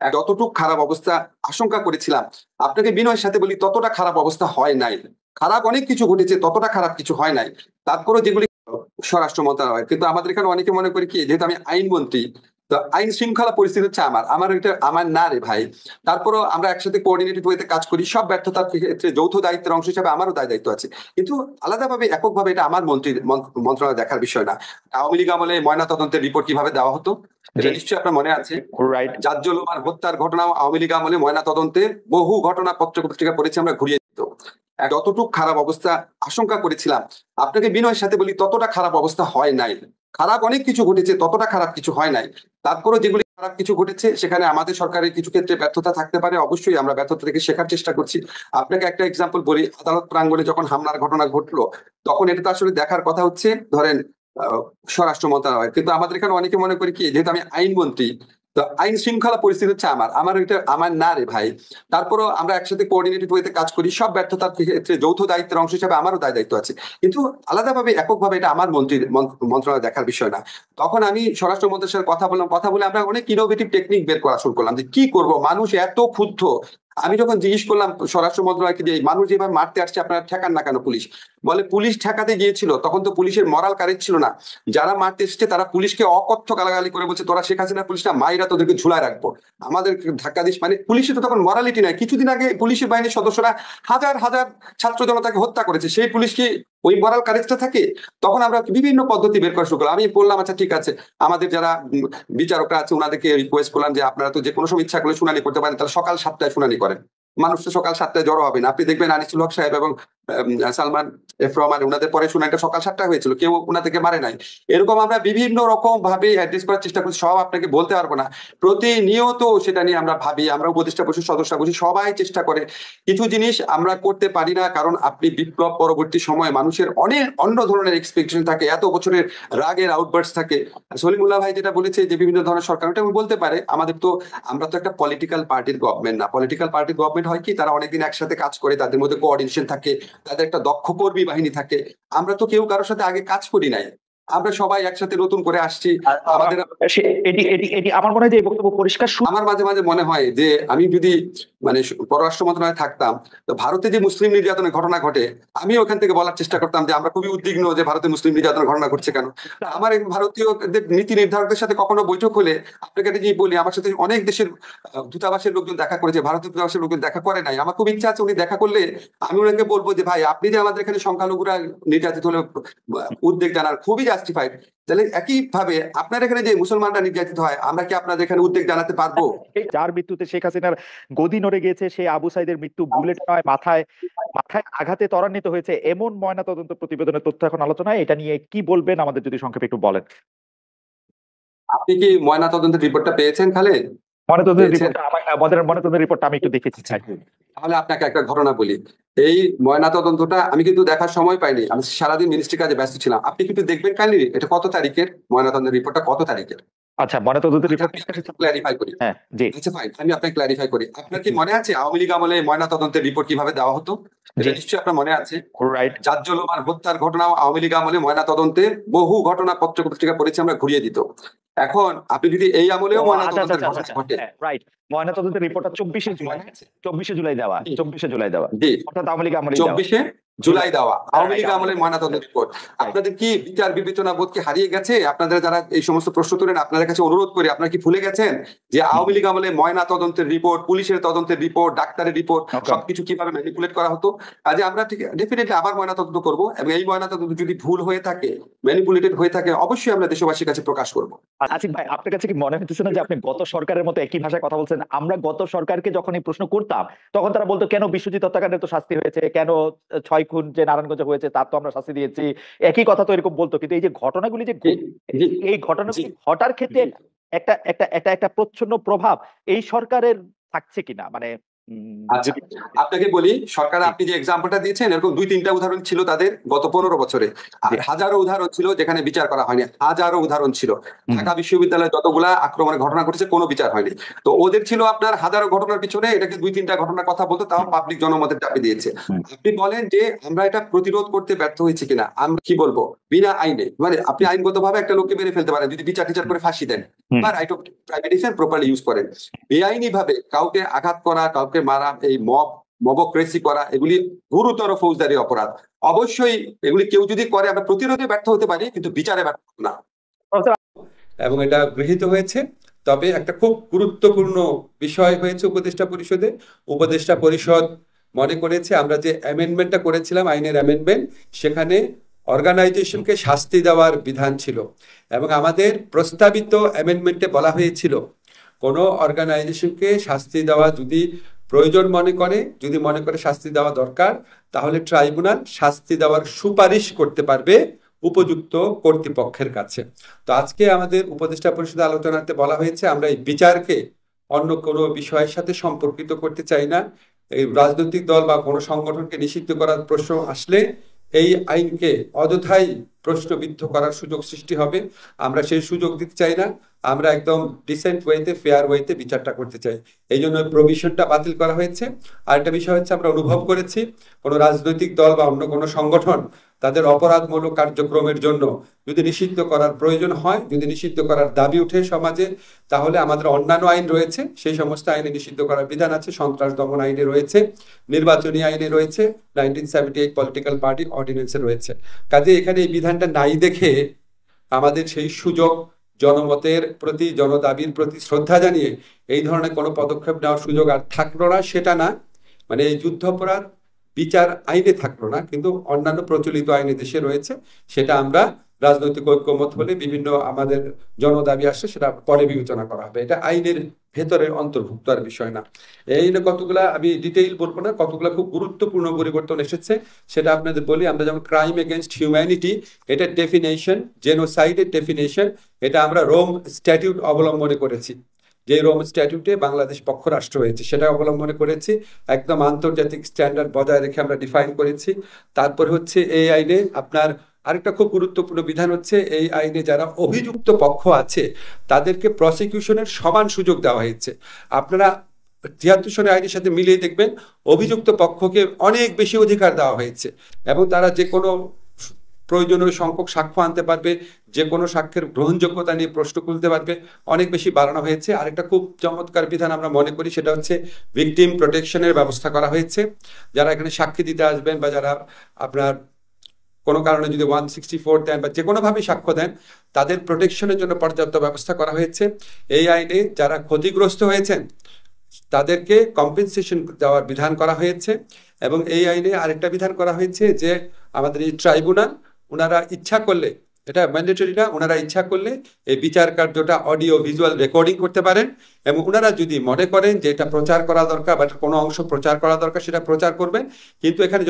যতটুকু খারাপ অবস্থা আশঙ্কা করেছিলাম, আপনাকে বিনয়ের সাথে বলি ততটা খারাপ অবস্থা হয় নাই। খারাপ অনেক কিছু ঘটেছে, ততটা খারাপ কিছু হয় নাই। তারপরেও যেগুলি স্বরাষ্ট্র মন্ত্রণালয়, কিন্তু আমাদের এখানে অনেকে মনে করে কি, যেহেতু আমি আইনমন্ত্রী, তো আইন শৃঙ্খলা পরিস্থিতি হচ্ছে আমার এটা আমার না রে ভাই। তারপরও আমরা একসাথে কোঅর্ডিনেটেড ওয়েতে কাজ করি, সব ব্যর্থতার ক্ষেত্রে যৌথ দায়িত্বের অংশ হিসেবে আমারও দায়িত্ব আছে। কিন্তু আলাদাভাবে এককভাবে এটা আমার মন্ত্রণালয় দেখার বিষয় না। আওয়ামী লীগ আমলে ময়না তদন্তের রিপোর্ট কিভাবে দেওয়া হতো, এটা জি, নিশ্চয়ই আপনার মনে আছে। রাইট। জাজ্জলমান হত্যার ঘটনা আওয়ামী লীগ আমলে ময়না তদন্তে বহু ঘটনা পত্র পত্রিকা পড়েছি আমরা, ঘুরিয়ে দিত। যতটুকু খারাপ অবস্থা আশঙ্কা করেছিলাম, আপনাকে বিনয়ের সাথে বলি ততটা খারাপ অবস্থা হয় নাই। খারাপ অনেক কিছু ঘটেছে, ততটা খারাপ কিছু হয় নাই। তারপরেও যেগুলি খারাপ কিছু ঘটেছে সেখানে আমাদের সরকারের কিছু ক্ষেত্রে ব্যর্থতা থাকতে পারে, অবশ্যই আমরা ব্যর্থতা থেকে শেখার চেষ্টা করছি। আপনাকে একটা এক্সাম্পল বলি, আদালত প্রাঙ্গণে যখন হামলার ঘটনা ঘটলো, তখন এটা তো আসলে দেখার কথা হচ্ছে ধরেন স্বরাষ্ট্র মন্ত্রণালয়, কিন্তু আমাদের এখানে অনেকে মনে করে কি, যেহেতু আমি আইনমন্ত্রী, তো আইন শৃঙ্খলা পরিস্থিতি হচ্ছে আমার এটা আমার না রে ভাই। তারপরও আমরা একসাথে কোঅর্ডিনেটেড ওয়েতে কাজ করি, সব ব্যর্থতার ক্ষেত্রে যৌথ দায়িত্বের অংশ হিসেবে আমারও দায়িত্ব আছে। কিন্তু আলাদাভাবে এককভাবে এটা আমার মন্ত্রণালয় দেখার বিষয় না। তখন আমি স্বরাষ্ট্র মন্ত্রীর সাথে কথা বললাম, কথা বলে আমরা অনেক ইনোভেটিভ টেকনিক বের করা শুরু করলাম যে কি করব, মানুষ এত ক্ষুব্ধ। আমি যখন জিজ্ঞেস করলাম স্বরাষ্ট্র মন্ত্রণালয়কে যে এই মানুষ যেভাবে মারতে আসছে আপনারা ঠেকান না কেন, পুলিশ বলে পুলিশ ঠেকাতে গিয়েছিল, তখন তো পুলিশের মরাল কারেজ ছিল না। যারা মারতে এসেছে তারা পুলিশকে অকথ্য গালাগালি করে বলছে, তোরা শেখ হাসিনা পুলিশ না, মাইরা তোদেরকে ঝুলায় রাখবো। আমাদের ধাক্কা দিস, মানে পুলিশের তো তখন মরালিটি নাই। কিছুদিন আগে পুলিশের বাহিনীর সদস্যরা হাজার হাজার ছাত্র জনতাকে হত্যা করেছে, সেই পুলিশ কি ওই মরাল কারেজটা থাকে? তখন আমরা বিভিন্ন পদ্ধতি বের করা শুরু করলাম। আমি বললাম আচ্ছা ঠিক আছে, আমাদের যারা বিচারকরা আছে ওনাদেরকে রিকোয়েস্ট করলাম যে আপনারা তো যে কোনো সময় ইচ্ছা করলে শুনানি করতে পারেন, তাহলে সকাল 7টায় শুনানি করেন। মানুষ তো সকাল 7টায় জড়ো হবে না। আপনি দেখবেন আনিসুল হক সাহেব এবং সালমান এফ রহমান ওনাদের পরে শুনানিটা সকাল 7টায় হয়েছিল, কেউ ওনাদেরকে মারে নাই। এরকম আমরা বিভিন্ন রকম ভাবে অ্যাড্রেস করার চেষ্টা করছি, সব আপনাকে বলতে পারবো না। প্রতিনিয়ত সেটা নিয়ে আমরা ভাবি, আমরা উপদেষ্টা পরিষদ সদস্যরা বসি, সবাই চেষ্টা করে। কিছু জিনিস আমরা করতে পারি না, কারণ আপনি বিপ্লব পরবর্তী সময়ে মানুষের অনেক অন্য ধরনের এক্সপেকটেশন থাকে, এত বছরের রাগের আউটবার্টস থাকে। সলিমুল্লাহ ভাই যেটা বলেছে যে বিভিন্ন ধরনের সরকার, ওটা বলতে পারে। আমাদের তো, আমরা তো একটা পলিটিক্যাল পার্টির গভর্নমেন্ট না। পলিটিক্যাল পার্টির গভর্নমেন্ট হয় কি, তারা অনেকদিন একসাথে কাজ করে, তাদের মধ্যে কোঅর্ডিনেশন থাকে, তাদের একটা দক্ষ কর্মী বাহিনী থাকে। আমরা তো কেউ কারোর সাথে আগে কাজ করি নাই, আমরা সবাই একসাথে নতুন করে আসছি। আমাদের এটি আমার মনে হয় যে এই বক্তব্য পরিষ্কার। আমার মাঝে মাঝে মনে হয় যে আমি যদি মানে পররাষ্ট্র মন্ত্রণালয়ে থাকতাম, তো ভারতে যে মুসলিম নির্যাতনের ঘটনা ঘটে, আমি ওখান থেকে বলার চেষ্টা করতাম যে আমরা খুবই উদ্বিগ্ন যে ভারতে মুসলিম নির্যাতনের ঘটনা ঘটছে কেন। আমার এই ভারতীয় নীতি নির্ধারকদের সাথে কখনো বৈঠক হলে, আপনাকে একটা জিনিস বলি, আমার সাথে অনেক দেশের দূতাবাসের লোকজন দেখা করেছে, ভারতীয় দূতাবাসের লোকজন দেখা করে নাই। আমার খুব ইচ্ছা আছে উনি দেখা করলে আমি ওনাকে বলবো যে ভাই, আপনি যে আমাদের এখানে সংখ্যালঘুরা নির্যাতিত হলে উদ্বেগ জানার খুবই জাস্টিফাইড, তাহলে একই ভাবে আপনার এখানে যে মুসলমানরা নির্যাতিত হয়, আমরা কি আপনাদের এখানে উদ্বেগ জানাতে পারবো? যার মৃত্যুতে শেখ হাসিনার গদি নড়ে গিয়েছে, সেই আবু সাইদের মৃত্যু বুলেট নয়, মাথায় মাথায় আঘাতে ত্বরান্বিত হয়েছে, এমন ময়নাতদন্ত প্রতিবেদনের তথ্য এখন আলোচনায়। এটা নিয়ে কি বলবেন আমাদের যদি সংক্ষেপে একটু বলেন। আপনি কি ময়না তদন্তের রিপোর্টটা পেয়েছেন খালেদ? ময়নাতদন্তের পেয়েছেন? রিপোর্টটা আমাদের ময়নাতদন্তের রিপোর্টটা আমি একটু দেখেছি। আচ্ছা, তাহলে আপনাকে একটা ঘটনা বলি। এই ময়না তদন্তটা আমি কিন্তু দেখার সময় পাইনি, আমি সারাদিন মিনিস্ট্রি কাজে ব্যস্ত ছিলাম। আপনি কিন্তু দেখবেন কাইন্ডলি, এটা কত তারিখের ময়না তদন্তের রিপোর্টটা, কত তারিখের? আচ্ছা, ময়নাতদন্তের আচ্ছা, রিপোর্ট। আমি আপনাকে ক্ল্যারিফাই করি। হ্যাঁ, জি আচ্ছা ফাইন, আমি আপনাকে ক্ল্যারিফাই করি। আপনার কি মনে আছে আওয়ামী লীগ আমলে ময়না তদন্তের রিপোর্ট কিভাবে দেওয়া হতো? জি, এটা নিশ্চয়ই আপনার মনে আছে। রাইট। জাজ্জলমান হত্যার ঘটনা আওয়ামী লীগ আমলে ময়না তদন্তে বহু ঘটনা পত্র পত্রিকা পড়েছি আমরা, ঘুরিয়ে দিত। এখন আপনি যদি এই ও আমলেও ময়না আচ্ছা আচ্ছা তদন্তের আচ্ছা ঘটনা আচ্ছা, ঘটে, হ্যাঁ, রাইট। ময়নাতদন্তের রিপোর্টটা 24শে জুলাই, মনে আছে? 24শে জুলাই দেওয়া, জি 24শে জুলাই দেওয়া। জি, অর্থাৎ আওয়ামী লীগ আমলেই দেওয়া। 24শে জুলাই জুলাই, দেওয়া হ্যাঁ, আওয়ামী রাইট, লীগ আওয়ামী লীগ আমলের আমলেই দেওয়া। ময়নাতদন্ত রিপোর্ট। রাইট। আপনাদের কি বিচার বিবেচনা বোধ কি হারিয়ে গেছে? আপনাদের যারা এই সমস্ত প্রশ্ন তোলেন, আপনাদের কাছে অনুরোধ করি, আপনারা কি ভুলে গেছেন যে আওয়ামী লীগ আমলে ময়না তদন্তের রিপোর্ট, পুলিশের তদন্তের রিপোর্ট, ডাক্তারের রিপোর্ট, ওকে। সবকিছু কিভাবে ম্যানিপুলেট করা হতো? কাজে আমরা ঠিক ডেফিনেটলি আবার ময়না তদন্ত করবো, এবং এই ময়না তদন্ত যদি ভুল হয়ে থাকে, ম্যানিপুলেটেড হয়ে থাকে, অবশ্যই আমরা দেশবাসীর কাছে প্রকাশ করবো। আসিফ ভাই, আপনার কাছে কি মনে হচ্ছে না যে আপনি গত সরকারের মতো একই ভাষায় কথা বলছেন? আমরা গত সরকারকে যখন এই প্রশ্ন করতাম, তখন তারা বলতো কেন বিশ্বজিৎ হত্যাকাণ্ডে তো শাস্তি হয়েছে, কেন 6 খুন যে নারায়ণগঞ্জে হয়েছে তার তো আমরা শাস্তি দিয়েছি, একই কথা তো এরকম বলতো। কিন্তু এই যে ঘটনাগুলি যে জি জি এই জি ঘটনাগুলি ঘটার ক্ষেত্রে জি। একটা একটা একটা একটা প্রচ্ছন্ন প্রভাব এই সরকারের থাকছে কিনা, মানে আচ্ছা, আপনাকে বলি, সরকার আপনি যে এক্সাম্পলটা দিয়েছেন এরকম 2-3টা উদাহরণ ছিল তাদের গত 15 বছরে, আর হাজারো উদাহরণ ছিল যেখানে বিচার করা হয়নি, হাজারো উদাহরণ ছিল। ঢাকা বিশ্ববিদ্যালয়ে যতগুলা আক্রমণের ঘটনা ঘটেছে কোনো বিচার হয়নি। তো ওদের ছিল আপনার হাজারো ঘটনার পিছনে এটাকে 2-3টা ঘটনার কথা বলতো, তাও পাবলিক জনমতের চাপে দিয়েছে। আপনি বলেন যে আমরা এটা প্রতিরোধ করতে ব্যর্থ হয়েছি কিনা, আমরা কি বলবো, বিনা আইনে, মানে আপনি আইনগত ভাবে একটা লোককে মেরে ফেলতে পারেন যদি বিচার টিচার করে ফাঁসি দেন বা right of private defence properly use করেন। বেআইনি ভাবে কাউকে আঘাত করা, কাউকে মারা, এই মবক্রেসি করা, এগুলি গুরুতর ফৌজদারি অপরাধ। অবশ্যই এগুলি কেউ যদি করে আমরা প্রতিরোধে ব্যর্থ হতে পারি, কিন্তু বিচারে ব্যর্থ না। এবং এটা গৃহীত হয়েছে। তবে একটা খুব গুরুত্বপূর্ণ বিষয় হয়েছে উপদেষ্টা পরিষদে। উপদেষ্টা পরিষদ মনে করেছে আমরা যে অ্যামেন্ডমেন্টটা করেছিলাম, আইনের অ্যামেন্ডমেন্ট, সেখানে অর্গানাইজেশনকে শাস্তি দেওয়ার বিধান ছিল। এবং আমাদের প্রস্তাবিত অ্যামেন্ডমেন্টে বলা হয়েছিল কোনো অর্গানাইজেশনকে শাস্তি দেওয়া যদি প্রয়োজন মনে করে, যদি মনে করে শাস্তি দেওয়া দরকার, তাহলে ট্রাইব্যুনাল শাস্তি দেওয়ার সুপারিশ করতে পারবে উপযুক্ত কর্তৃপক্ষের কাছে। তো আজকে আমাদের উপদেষ্টা পরিষদ আলোচনাতে বলা হয়েছে আমরা এই বিচারকে অন্য কোনো বিষয়ের সাথে সম্পর্কিত করতে চাই না। এই রাজনৈতিক দল বা কোনো সংগঠনকে নিষিদ্ধ করার প্রশ্ন আসলে এই আইনকে অযথাই প্রশ্নবিদ্ধ করার সুযোগ সৃষ্টি হবে। আমরা সেই সুযোগ দিতে চাই না। আমরা একদম ডিসেন্ট ওয়েতে, ফেয়ার ওয়েতে বিচারটা করতে চাই। এই জন্য প্রভিশনটা বাতিল করা হয়েছে। আর একটা বিষয় হচ্ছে আমরা অনুভব করেছি কোনো রাজনৈতিক দল বা অন্য কোনো সংগঠন তাদের অপরাধমূলক কার্যক্রমের জন্য যদি নিষিদ্ধ করার প্রয়োজন হয়, যদি নিষিদ্ধ করার দাবি উঠে সমাজে, তাহলে আমাদের অন্যান্য আইন রয়েছে, সেই সমস্ত আইনে নিষিদ্ধ করার বিধান আছে। সন্ত্রাস দমন আইনে রয়েছে, নির্বাচনী আইনে রয়েছে, 1978 পলিটিক্যাল পার্টি অর্ডিন্যান্সে রয়েছে। কাজে এখানে এই বিধানটা নাই দেখে আমাদের সেই সুযোগ, জনমতের প্রতি, জনদাবির প্রতি শ্রদ্ধা জানিয়ে এই ধরনের কোনো পদক্ষেপ নেওয়ার সুযোগ আর থাকলো না, সেটা না। মানে এই যুদ্ধাপরাধ বিচার আইনে থাকলো না, কিন্তু অন্যান্য প্রচলিত আইনে দেশে রয়েছে। সেটা আমরা রাজনৈতিক ঐক্যমত হলে বিভিন্ন আমাদের জনদাবি আসছে, সেটা পরে বিবেচনা করা হবে। এটা আইনের ভেতরের অন্তর্ভুক্ত আর বিষয় না। এই নিয়ে কতগুলা আমি ডিটেইল বলবো না, কতগুলা খুব গুরুত্বপূর্ণ পরিবর্তন এসেছে সেটা আপনাদের বলি। আমরা যেমন ক্রাইম এগেনস্ট হিউম্যানিটি, এটা ডেফিনেশন, জেনোসাইডের ডেফিনেশন, এটা আমরা রোম স্ট্যাটিউট অবলম্বনে করেছি। যে রোম স্ট্যাটিউটে বাংলাদেশ পক্ষ রাষ্ট্র হয়েছে সেটা অবলম্বনে করেছি। একদম আন্তর্জাতিক স্ট্যান্ডার্ড বজায় রেখে আমরা ডিফাইন করেছি। তারপরে হচ্ছে এই আইনে আপনার আরেকটা খুব গুরুত্বপূর্ণ বিধান হচ্ছে এই আইনে যারা অভিযুক্ত পক্ষ আছে তাদেরকে প্রসিকিউশনের সমান সুযোগ দেওয়া হয়েছে। আপনারা 73 সনের আইনের সাথে মিলিয়ে দেখবেন অভিযুক্ত পক্ষকে অনেক বেশি অধিকার দেওয়া হয়েছে এবং তারা যে কোনো প্রয়োজনীয় সংখ্যক সাক্ষ্য আনতে পারবে, যে কোনো সাক্ষ্যের গ্রহণযোগ্যতা নিয়ে প্রশ্ন তুলতে পারবে, অনেক বেশি বাড়ানো হয়েছে। আরেকটা খুব চমৎকার বিধান আমরা মনে করি সেটা হচ্ছে ভিকটিম প্রোটেকশনের ব্যবস্থা করা হয়েছে। যারা এখানে সাক্ষী দিতে আসবেন বা যারা আপনার কোনো কারণে যদি 164 দেন বা যে কোনোভাবে সাক্ষ্য দেন, তাদের প্রোটেকশনের জন্য পর্যাপ্ত ব্যবস্থা করা হয়েছে। এই আইনে যারা ক্ষতিগ্রস্ত হয়েছেন তাদেরকে কম্পেনসেশন দেওয়ার বিধান করা হয়েছে। এবং এই আইনে আরেকটা বিধান করা হয়েছে যে আমাদের এই ট্রাইব্যুনাল ওনারা ইচ্ছা করলে, এটা ম্যান্ডেটরি না, ওনারা ইচ্ছা করলে এই বিচার কার্যটা অডিও ভিজুয়াল রেকর্ডিং করতে পারেন এবং ওনারা যদি মনে করেন যে এটা প্রচার করা দরকার বা কোনো অংশ প্রচার করা দরকার সেটা প্রচার করবেন। কিন্তু এখানে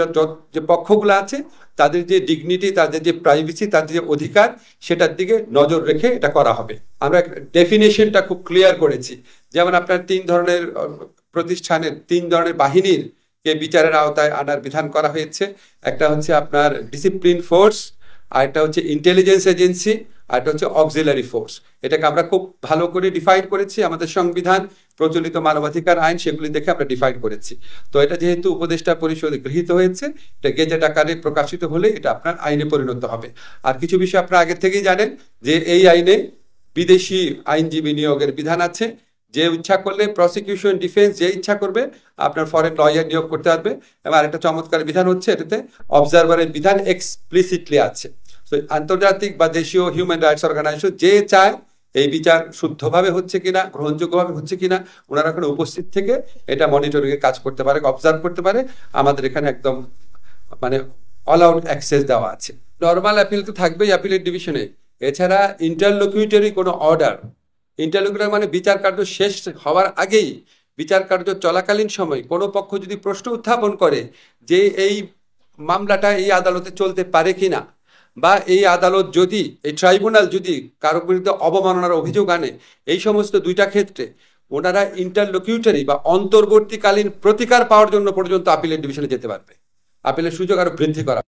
যে পক্ষগুলো আছে তাদের যে ডিগনিটি, তাদের যে প্রাইভেসি, তাদের যে অধিকার, সেটার দিকে নজর রেখে এটা করা হবে। আমরা ডেফিনেশনটা খুব ক্লিয়ার করেছি। যেমন আপনার 3 ধরনের প্রতিষ্ঠানের, 3 ধরনের বাহিনীর বিচারের আওতায় আনার বিধান করা হয়েছে। একটা হচ্ছে আপনার ডিসিপ্লিন ফোর্স, আরেকটা হচ্ছে ইন্টেলিজেন্স এজেন্সি, আরেকটা হচ্ছে অক্সিলারি ফোর্স। এটাকে আমরা খুব ভালো করে ডিফাইন করেছি। আমাদের সংবিধান, প্রচলিত মানবাধিকার আইন, সেগুলি দেখে আমরা ডিফাইন করেছি। তো এটা যেহেতু উপদেষ্টা পরিষদে গৃহীত হয়েছে, এটা গেজেট আকারে প্রকাশিত হলে এটা আপনার আইনে পরিণত হবে। আর কিছু বিষয় আপনারা আগে থেকেই জানেন যে এই আইনে বিদেশি আইনজীবী নিয়োগের বিধান আছে। যে ইচ্ছা করলে প্রসিকিউশন, ডিফেন্স যে ইচ্ছা করবে আপনার ফরেন লয়ার নিয়োগ করতে পারবে। এবং আরেকটা চমৎকার বিধান হচ্ছে এটাতে অবজারভারের বিধান এক্সপ্লিসিটলি আছে। তো আন্তর্জাতিক বা দেশীয় হিউম্যান রাইটস অর্গানাইজেশন যে চায় এই বিচার শুদ্ধভাবে হচ্ছে কিনা, গ্রহণযোগ্যভাবে হচ্ছে কিনা, ওনারা এখানে উপস্থিত থেকে এটা মনিটরিং এর কাজ করতে পারে, অবজার্ভ করতে পারে। আমাদের এখানে একদম মানে অল আউট অ্যাক্সেস দেওয়া আছে। নর্মাল অ্যাপিল তো থাকবেই অ্যাপিলেট ডিভিশনে। এছাড়া ইন্টারলোকিউটরি কোনো অর্ডার, ইন্টারলোকিউটর মানে বিচার কার্য শেষ হওয়ার আগেই, বিচার কার্য চলাকালীন সময় কোনো পক্ষ যদি প্রশ্ন উত্থাপন করে যে এই মামলাটা এই আদালতে চলতে পারে কিনা, বা এই আদালত যদি, এই ট্রাইব্যুনাল যদি কারো বিরুদ্ধে অবমাননার অভিযোগ আনে, এই সমস্ত 2টা ক্ষেত্রে ওনারা ইন্টারলোকিউটরি বা অন্তর্বর্তীকালীন প্রতিকার পাওয়ার জন্য পর্যন্ত আপিলের ডিভিশনে যেতে পারবে, আপিলের সুযোগ আরো বৃদ্ধি করা।